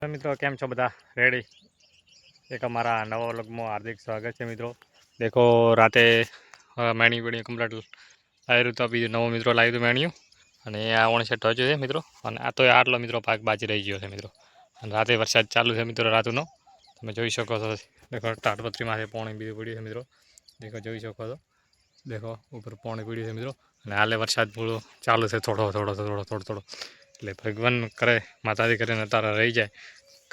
મિત્રો કેમ છો બધા રેડી એક અમારા નવા વ્લોગમાં હાર્દિક સ્વાગત છે મિત્રો। દેખો રાતે મેણી વેણી કમ્પ્લીટ આવ્યું તો બીજું નવો મિત્રો લાવ્યું હતું મેણિયું અને આ ઓણસે ટચ્યું છે મિત્રો। અને આ તો આટલો મિત્રો ભાગ બાજી રહી ગયો છે મિત્રો। અને રાતે વરસાદ ચાલુ છે મિત્રો રાતનો તમે જોઈ શકો છો। દેખો તાડપત્રીમાંથી પાણી બીજું પડ્યું છે મિત્રો। દેખો જોઈ શકો છો, દેખો ઉપર પાણી પડ્યું છે મિત્રો। અને હાલે વરસાદ પૂરો ચાલુ છે થોડો થોડો થોડો થોડો થોડો। એટલે ભગવાન કરે માતાજી કરીને તારા રહી જાય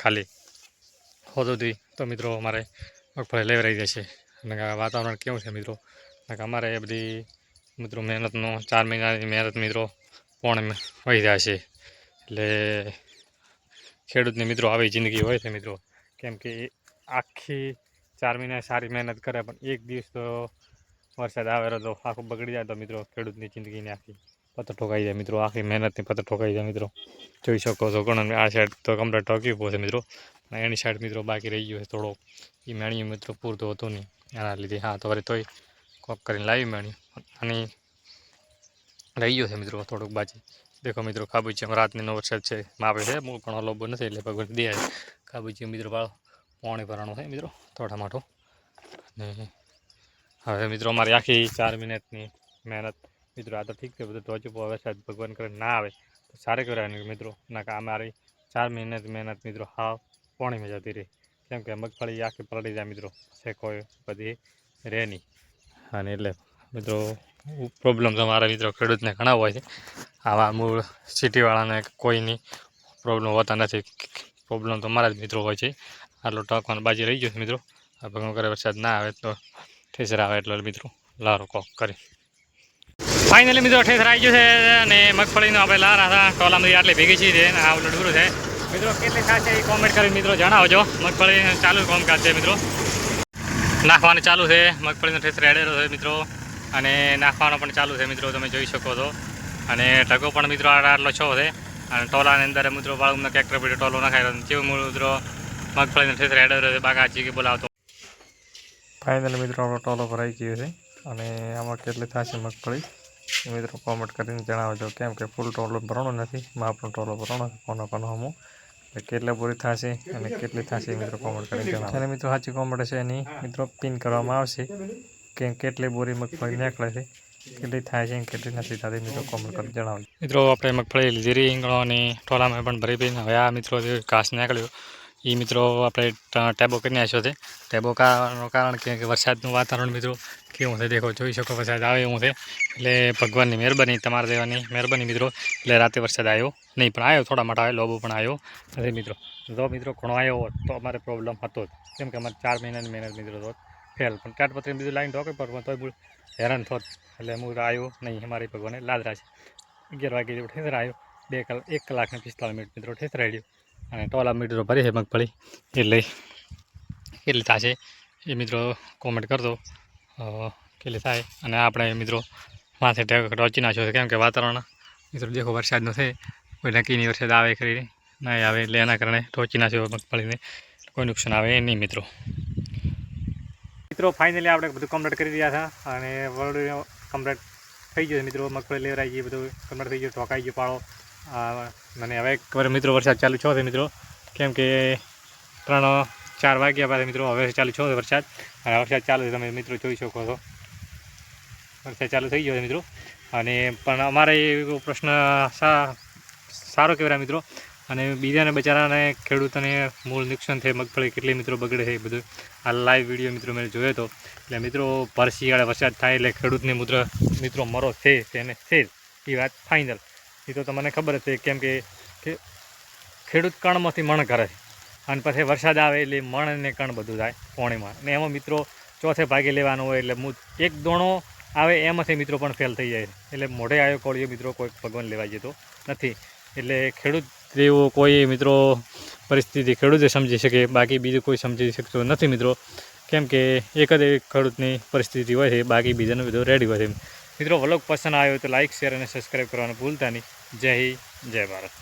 ખાલી હોદોથી તો મિત્રો અમારે મગફળી લેવરાઈ જશે। અને વાતાવરણ કેવું છે મિત્રો, અમારે એ બધી મિત્રો મહેનતનો 4 મહિનાની મહેનત મિત્રો પોણે વહી જશે। એટલે ખેડૂતની મિત્રો આવી જિંદગી હોય છે મિત્રો। કેમ કે આખી 4 મહિના સારી મહેનત કરે પણ એક દિવસ તો વરસાદ આવેલો તો આખું બગડી જાય તો મિત્રો ખેડૂતની જિંદગીની આખી પત્તો ઠોકાઈ જાય મિત્રો। આખી મહેનતની પત્તો ઠોકાઈ જાય મિત્રો। જોઈ શકો છો ઘણા આ સાઈડ તો કમ્પ્લીટ ઠોકી છે મિત્રો। અને એની સાઈડ મિત્રો બાકી રહી ગયો છે થોડો, એ મેણિયું મિત્રો પૂરતો હતો નહીં એના લીધે। હા તો વળી તોય કોક કરીને લાવી મેણિયું અને રહી ગયો છે મિત્રો થોડુંક બાજી। દેખો મિત્રો ખાબુચિયામાં રાતનો વરસાદ છે માપે છે મૂળ ઘણો લોબો નથી એટલે ભગવાન દે ખાબુચિયા મિત્રો પાણી ભરાણું છે મિત્રો થોડા માટો। અને હવે મિત્રો અમારી આખી 4 મિનિટની મહેનત મિત્રો આ તો ઠીક છે બધું ટોચું વરસાદ ભગવાન કરે ના આવે તો સારે કરાય મિત્રો। ના કે અમારી 4 મહિનાની મહેનત મિત્રો હાવ પાણીમાં જતી રહી। કેમ કે મગફળી આખી પલળી જાય મિત્રો, છે કોઈ બધી રહે નહીં। અને એટલે મિત્રો પ્રોબ્લેમ તમારા મિત્રો ખેડૂતને ઘણા હોય છે। આવા મૂળ સિટીવાળાને કોઈની પ્રોબ્લેમ હોતા નથી, પ્રોબ્લેમ તો મારા જ મિત્રો હોય છે। આટલો ટાંકવાનો બાજી રહી ગયો છે મિત્રો। આ ભગવાન કરે વરસાદ ના આવે તો ઠેસર આવે એટલે મિત્રો લારો કોક કરી ફાઇનલી મિત્રો ઠેસર આવી ગયું છે। અને મગફળીનો આપણે લાર હતા ટોલામાં આટલી ભેગી છે આ લડબરું છે મિત્રો। કેટલી થશે એ કોમેન્ટ કરી મિત્રો જણાવજો। મગફળી ચાલુ કામકાજ છે મિત્રો, નાખવાનું ચાલુ છે। મગફળીનો ઠેસર એડેલો છે મિત્રો અને નાખવાનો પણ ચાલુ છે મિત્રો તમે જોઈ શકો છો। અને ઢગો પણ મિત્રો આટલો છો છે અને ટોલાની અંદર મિત્રો વાળું ટ્રેક્ટર પીડે ટોલો નખાય કેવું મિત્રો મગફળીનો ઠેસર એડેલો છે બાગાજી કે બોલાવતો। ફાઇનલી મિત્રો આપણો ટોલો ભરાઈ ગયો છે અને આમાં કેટલી થશે મગફળી મિત્રો કોમેન્ટ કરીને જણાવજો। કેમ કે ફૂલ ટોલો ભરણો નથી, માપનો ટોલો ભરણો કોનો કોનો હમું કેટલા પૂરી થશે અને કેટલી થશે મિત્રો કોમેન્ટ કરીને જણાવો। અને મિત્રો સાચી કોમેન્ટ છે એની મિત્રો પિન કરવામાં આવશે કે કેટલી બોરી મગફળી નીકળે છે, કેટલી થાય છે કેટલી નથી થતી મિત્રો કોમેન્ટ કરી જણાવજો। મિત્રો આપણે મગફળી લીધી રીંગણો અને ટોલામાં પણ ભરી પીને હવે આ મિત્રો જે ઘાસ નીકળ્યો એ મિત્રો આપણે ટેબો કરી નાખ્યો છે। ટેબો કરવાનું કારણ કે વરસાદનું વાતાવરણ મિત્રો કેવું છે દેખો જોઈ શકો વરસાદ આવે એવું છે। એટલે ભગવાનની મહેરબાની તમારા દેવાની મહેરબાની મિત્રો। એટલે રાતે વરસાદ આવ્યો નહીં પણ આવ્યો થોડા મોટા આવ્યો લોબો પણ આવ્યો નથી મિત્રો। જો મિત્રો ઘણો આવ્યો હોત તો અમારે પ્રોબ્લેમ હતો જ, કેમ કે અમારે 4 મહિનાની મહેનત મિત્રો તો ફેલ પણ તાડપત્રી બીજું લાઈન ઢોકે પણ તોય હેરાન થોત। એટલે હું આવ્યો નહીં અમારી ભગવાને લાદરા છે। 11 વાગે જેવું ઠેસર આવ્યો 1 કલાક ને 45 મિનિટ મિત્રો ઠેસર આવ્યો। અને ટોલા મીટરો ભરી છે મગફળી એટલે કેટલી થશે એ મિત્રો કોમેન્ટ કરજો કેટલી થાય। અને આપણે મિત્રો માથે ટોચી નાખ્યો છે કેમ કે વાતાવરણ મિત્રો દેખો વરસાદનો છે કોઈ નક્કી નહીં વરસાદ આવે ખરી નહીં આવે એટલે એના કારણે ટોચી નાખ્યો મગફળીને કોઈ નુકસાન આવે નહીં મિત્રો। મિત્રો ફાઇનલી આપણે બધું કમ્પ્લીટ કરી રહ્યા હતા અને વરડું કમ્પ્લીટ થઈ ગયું મિત્રો। મગફળી લેવરાઈ ગઈ બધું કમ્પ્લીટ થઈ ગયું, ઠોકાઈ ગયું પાળો। અને હવે એકવાર મિત્રો વરસાદ ચાલુ થયો છે મિત્રો, કેમ કે 3-4 વાગ્યા બાદ મિત્રો હવે ચાલુ થયો છે વરસાદ। અને વરસાદ ચાલુ છે તમે મિત્રો જોઈ શકો છો, વરસાદ ચાલુ થઈ ગયો છે મિત્રો। અને પણ અમારે એવો પ્રશ્ન સારો કહેવાય મિત્રો। અને બીજાને બચારાને ખેડૂતોને મૂળ નુકસાન થાય મગફળી કેટલી મિત્રો બગડે છે એ બધું આ લાઈવ વિડીયો મિત્રો મેં જોયો હતો। એટલે મિત્રો ભર શિયાળે વરસાદ થાય એટલે ખેડૂતને મિત્રો મરો છે તેને છે એ વાત ફાઇનલ। એ તો તમને ખબર જ છે કેમ કે ખેડૂત કણમાંથી મણ કરે છે અને પછી વરસાદ આવે એટલે મણ ને કણ બધું થાય પાણીમાં। અને એમાં મિત્રો ચોથે ભાગે લેવાનું હોય એટલે એક દોણો આવે એમાંથી મિત્રો પણ ફેલ થઈ જાય। એટલે મોઢે આવ્યો કોળિયો મિત્રો કોઈ ભગવાન લેવા જતો નથી। એટલે ખેડૂત જેવો કોઈ મિત્રો પરિસ્થિતિ ખેડૂતે સમજી શકે બાકી બીજું કોઈ સમજી શકતો નથી મિત્રો। કેમ કે એક જ એવી ખેડૂતની પરિસ્થિતિ હોય છે બાકી બીજાનું બધું રેડી હોય છે મિત્રો। વ્લોગ પસંદ આવ્યો તો લાઇક શેર અને સબસ્ક્રાઈબ કરવાનું ભૂલતા નહીં। જય હિન્દ જય ભારત।